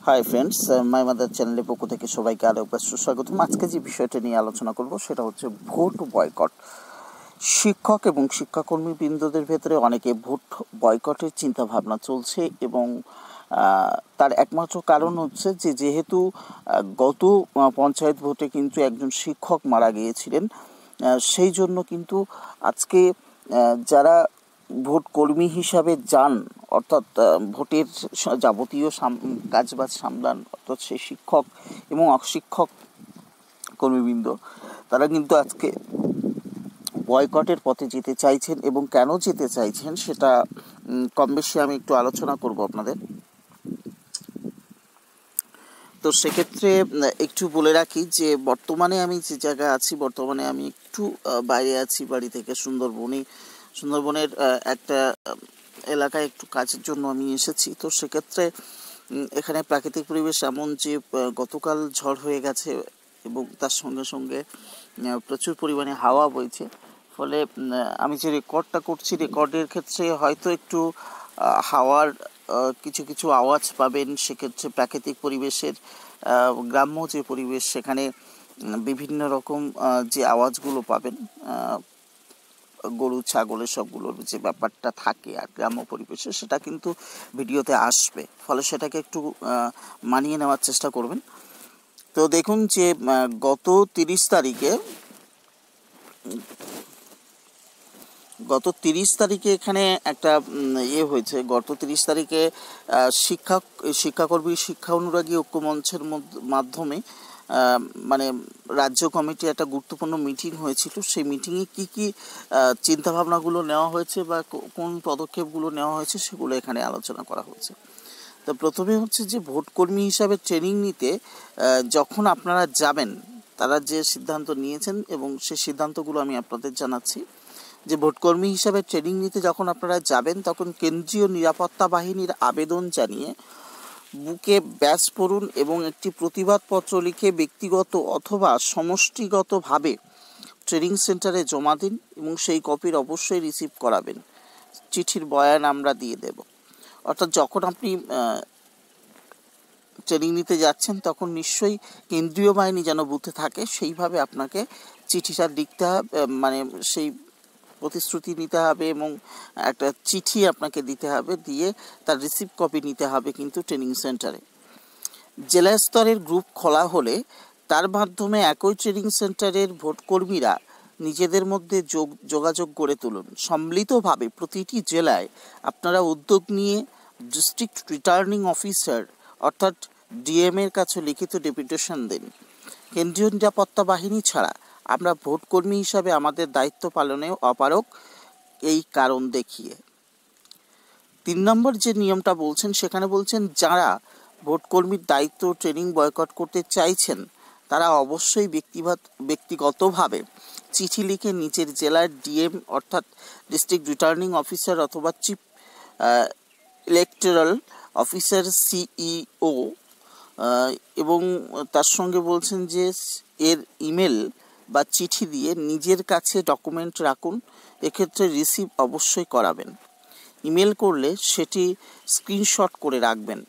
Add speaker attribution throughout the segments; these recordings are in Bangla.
Speaker 1: হাই ফ্রেন্ডস, মাই মাদার চ্যানেলের পক্ষ থেকে সবাইকে আরও একবার সুস্বাগতম। আজকে যে বিষয়টা নিয়ে আলোচনা করব সেটা হচ্ছে ভোট বয়কট। শিক্ষক এবং শিক্ষাকর্মী বৃন্দদের ভেতরে অনেকে ভোট বয়কটের চিন্তাভাবনা চলছে এবং তার একমাত্র কারণ হচ্ছে যেহেতু গত পঞ্চায়েত ভোটে কিন্তু একজন শিক্ষক মারা গিয়েছিলেন, সেই জন্য কিন্তু আজকে যারা ভোট কর্মী হিসাবে যান, অর্থাৎ ভোটের যাবতীয় কাজবাজ সামলান, অর্থাৎ সেই শিক্ষক এবং অশিক্ষক কর্মীবৃন্দ, তারা কিন্তু আজকে বয়কটের পথে যেতে চাইছেন এবং কেন যেতে চাইছেন সেটা কম বেশি আমি একটু আলোচনা করব আপনাদের। তো সেক্ষেত্রে একটু বলে রাখি যে বর্তমানে আমি যে জায়গায় আছি, বর্তমানে আমি একটু বাইরে আছি বাড়ি থেকে, সুন্দরবনের একটা এলাকায় একটু কাজের জন্য আমি এসেছি। তো সেক্ষেত্রে এখানে প্রাকৃতিক পরিবেশ এমন যে গতকাল ঝড় হয়ে গেছে এবং তার সঙ্গে সঙ্গে প্রচুর পরিমাণে হাওয়া বইছে, ফলে আমি যে রেকর্ডটা করছি, রেকর্ডের ক্ষেত্রে হয়তো একটু হাওয়ার কিছু আওয়াজ পাবেন। সেক্ষেত্রে প্রাকৃতিক পরিবেশের গ্রাম্য যে পরিবেশ, সেখানে বিভিন্ন রকম যে আওয়াজগুলো পাবেন, গরু ছাগলের সবগুলোর যে ব্যাপারটা থাকে আর গ্রাম্য পরিবেশে, সেটা কিন্তু ভিডিওতে আসবে, ফলে সেটাকে একটু মানিয়ে নেওয়ার চেষ্টা করবেন। তো দেখুন যে গত 30 তারিখে এখানে একটা হয়েছে। গত 30 তারিখে শিক্ষাকর্মী শিক্ষা অনুরাগী ঐক্য মঞ্চের মাধ্যমে মানে রাজ্য কমিটির একটা গুরুত্বপূর্ণ মিটিং হয়েছিল। সেই মিটিংয়ে কী কী চিন্তাভাবনাগুলো নেওয়া হয়েছে বা কোন পদক্ষেপগুলো নেওয়া হয়েছে সেগুলো এখানে আলোচনা করা হয়েছে। তো প্রথমে হচ্ছে যে ভোটকর্মী হিসাবে ট্রেনিং নিতে যখন আপনারা যাবেন, তারা যে সিদ্ধান্ত নিয়েছেন এবং সেই সিদ্ধান্তগুলো আমি আপনাদের জানাচ্ছি। যে ভোটকর্মী হিসাবে ট্রেনিং নিতে যখন আপনারা যাবেন, তখন কেন্দ্রীয় নিরাপত্তা বাহিনীর আবেদন জানিয়ে বুকে ব্যাজ পড়ুন এবং একটি প্রতিবাদপত্র লিখে ব্যক্তিগত অথবা সমষ্টিগতভাবে ট্রেনিং সেন্টারে জমা দিন এবং সেই কপির অবশ্যই রিসিভ করাবেন। চিঠির বয়ান আমরা দিয়ে দেব। অর্থাৎ যখন আপনি ট্রেনিং নিতে যাচ্ছেন, তখন নিশ্চয়ই কেন্দ্রীয় বাহিনী যেন বুথে থাকে সেইভাবে আপনাকে চিঠিটা লিখতে হবে, মানে সেই প্রতিশ্রুতি নিতে হবে এবং একটা চিঠি আপনাকে দিতে হবে, দিয়ে তার রিসিভ কপি নিতে হবে কিন্তু ট্রেনিং সেন্টারে। জেলা স্তরের গ্রুপ খোলা হলে তার মাধ্যমে একই ট্রেনিং সেন্টারের ভোটকর্মীরা নিজেদের মধ্যে যোগাযোগ গড়ে তুলুন। সম্মিলিতভাবে প্রতিটি জেলায় আপনারা উদ্যোগ নিয়ে ডিস্ট্রিক্ট রিটার্নিং অফিসার অর্থাৎ ডিএম এর কাছে লিখিত ডেপুটেশন দিন। কেন্দ্রীয় নিরাপত্তা বাহিনী ছাড়া আমরা ভোটকর্মী হিসাবে আমাদের দায়িত্ব পালনে অপারগ, এই কারণ দেখিয়ে। 3 নম্বর যে নিয়মটা বলছেন, সেখানে বলছেন যারা ভোটকর্মীর দায়িত্ব ট্রেনিং বয়কট করতে চাইছেন, তারা অবশ্যই ব্যক্তিগতভাবে চিঠি লিখে নিজের জেলার ডিএম অর্থাৎ ডিস্ট্রিক্ট রিটার্নিং অফিসার অথবা চিফ ইলেকটোরাল অফিসার সিইও এবং তার সঙ্গে বলছেন যে এর ইমেল বা চিঠি দিয়ে নিজের কাছে ডকুমেন্ট রাখুন। এক্ষেত্রে রিসিভ অবশ্যই করাবেন। ইমেল করলে সেটি স্ক্রিনশট করে রাখবেন।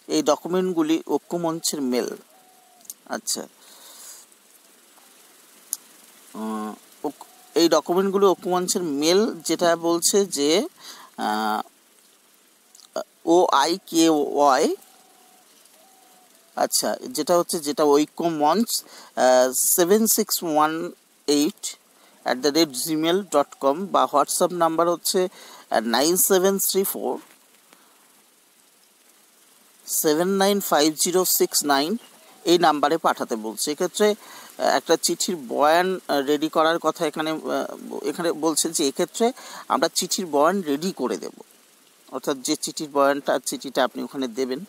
Speaker 1: এই ডকুমেন্টগুলি ঐক্যমঞ্চের মেল। আচ্ছা, এই ডকুমেন্টগুলো ঐক্যমঞ্চের মেল, যেটা বলছে যে OIKY, আচ্ছা, যেটা ঐক্যমঞ্চ 7618@gmail.com বা হোয়াটসঅ্যাপ নাম্বার হচ্ছে 9734795069, এই নাম্বারে পাঠাতে বলছে। এক্ষেত্রে একটা চিঠির বয়ান রেডি করার কথা এখানে বলছে যে এক্ষেত্রে আমরা চিঠির বয়ান রেডি করে দেব, অর্থাৎ যে চিঠিটা আপনি ওখানে দেবেন,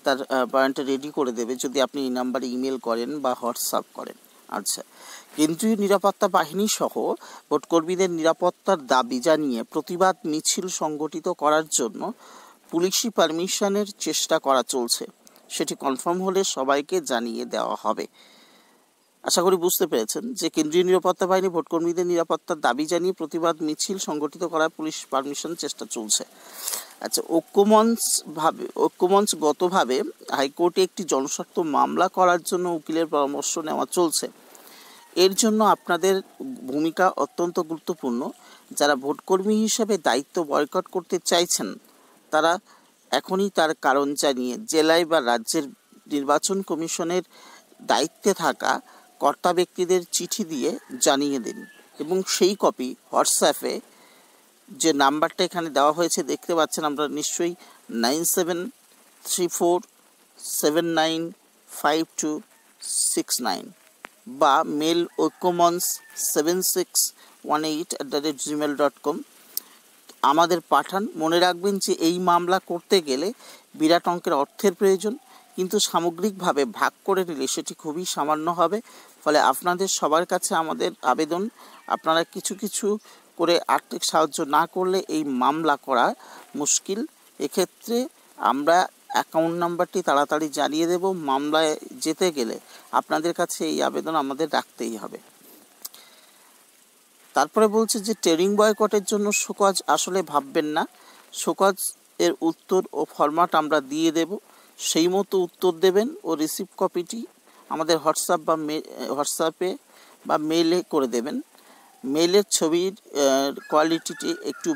Speaker 1: তার বয়ানটা রেডি করে দেবে যদি আপনি এই নাম্বারে ইমেল করেন বা হোয়াটসঅ্যাপ করেন। আচ্ছা, কেন্দ্রীয় নিরাপত্তা বাহিনী সহ ভোটকর্মীদের নিরাপত্তার দাবি জানিয়ে প্রতিবাদ মিছিল সংগঠিত করার জন্য পুলিশি পারমিশনের চেষ্টা করা চলছে। সেটি কনফার্ম হলে সবাইকে জানিয়ে দেওয়া হবে। আশা করি বুঝতে পেরেছেন যে কেন্দ্রীয় নিরাপত্তা বাহিনী ভোটকর্মীদের নিরাপত্তার দাবি জানিয়ে প্রতিবাদ মিছিল সংগঠিত করার পুলিশ পারমিশন চেষ্টা চলছে। আচ্ছা, ঐক্যমঞ্চগতভাবে হাইকোর্টে একটি জনস্বার্থ মামলা করার জন্য উকিলের পরামর্শ নেওয়া চলছে। এর জন্য আপনাদের ভূমিকা অত্যন্ত গুরুত্বপূর্ণ। যারা ভোটকর্মী হিসেবে দায়িত্ব বয়কট করতে চাইছেন তারা এখনই তার কারণ জানিয়ে জেলায় বা রাজ্যের নির্বাচন কমিশনের দায়িত্বে থাকা কর্তা ব্যক্তিদের চিঠি দিয়ে জানিয়ে দিন এবং সেই কপি হোয়াটসঅ্যাপে, যে নাম্বারটা এখানে দেওয়া হয়েছে দেখতে পাচ্ছেন আমরা নিশ্চয়ই, 9734795269 বা মেল ঐক্যমঞ্চ7618@gmail.com আমাদের পাঠান। মনে রাখবেন যে এই মামলা করতে গেলে বিরাট অঙ্কের অর্থের প্রয়োজন, কিন্তু সামগ্রিকভাবে ভাগ করে নিলে সেটি খুবই সামান্য হবে। ফলে আপনাদের সবার কাছে আমাদের আবেদন, আপনারা কিছু কিছু করে আর্থিক সাহায্য না করলে এই মামলা করা মুশকিল। এক্ষেত্রে আমরা অ্যাকাউন্ট নাম্বারটি তাড়াতাড়ি জানিয়ে দেব। মামলায় যেতে গেলে আপনাদের কাছে এই আবেদন আমাদের রাখতেই হবে। তারপরে বলছে যে ট্রেনিং বয়কটের জন্য শোকজ আসলে ভাববেন না, শোকজ এর উত্তর ও ফরম্যাট আমরা দিয়ে দেব, সেই মতো উত্তর দেবেন ও রিসিভ কপিটি আমাদের হোয়াটসঅ্যাপে বা মেলে করে দেবেন। মেলের ছবির কোয়ালিটিটি একটু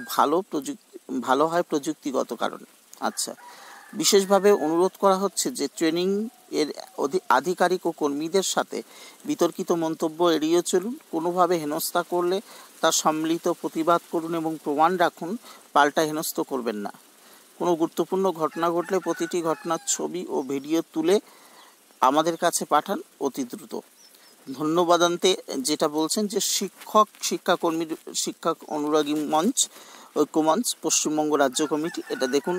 Speaker 1: ভালো হয় প্রযুক্তিগত কারণে। আচ্ছা, বিশেষভাবে অনুরোধ করা হচ্ছে যে ট্রেনিং এর আধিকারিক ও কর্মীদের সাথে বিতর্কিত মন্তব্য এড়িয়ে চলুন। কোনোভাবে হেনস্থা করলে তার সম্মিলিত প্রতিবাদ করুন এবং প্রমাণ রাখুন, পাল্টা হেনস্থ করবেন না। কোনো গুরুত্বপূর্ণ ঘটনা ঘটলে প্রতিটি ঘটনার ছবি ও ভিডিও তুলে আমাদের কাছে পাঠান অতি দ্রুত। ধন্যবাদান্তে যেটা বলছেন যে শিক্ষক অনুরাগী মঞ্চ, ঐক্যমঞ্চ, পশ্চিমবঙ্গ রাজ্য কমিটি, এটা দেখুন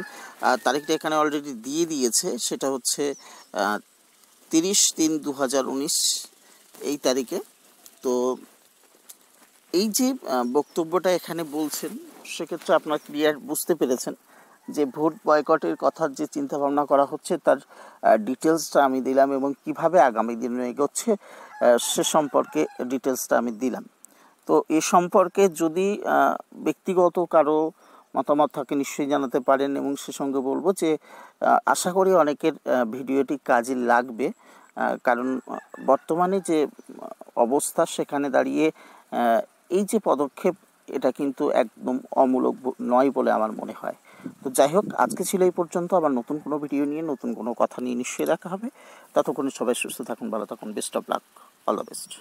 Speaker 1: তারিখটা এখানে অলরেডি দিয়ে দিয়েছে, সেটা হচ্ছে 30/3/2019 এই তারিখে। তো এই যে বক্তব্যটা এখানে বলছেন, সেক্ষেত্রে আপনারা ক্লিয়ার বুঝতে পেরেছেন যে ভোট বয়কটের কথার যে চিন্তাভাবনা করা হচ্ছে তার ডিটেলসটা আমি দিলাম এবং কিভাবে আগামী দিনে এগোচ্ছে সে সম্পর্কে ডিটেলসটা আমি দিলাম। তো এ সম্পর্কে যদি ব্যক্তিগত কারো মতামত থাকে নিশ্চয়ই জানাতে পারেন এবং সে সঙ্গে বলবো যে আশা করি অনেকের ভিডিওটি কাজে লাগবে, কারণ বর্তমানে যে অবস্থা সেখানে দাঁড়িয়ে এই যে পদক্ষেপ এটা কিন্তু একদম অমূলক নয় বলে আমার মনে হয়। তো যাই হোক, আজকে ছিল এই পর্যন্ত। আবার নতুন কোনো ভিডিও নিয়ে নতুন কোনো কথা নিয়ে নিশ্চয়ই দেখা হবে। ততক্ষণে সবাই সুস্থ থাকুন, ভালো থাকুন। Best of luck, all the best.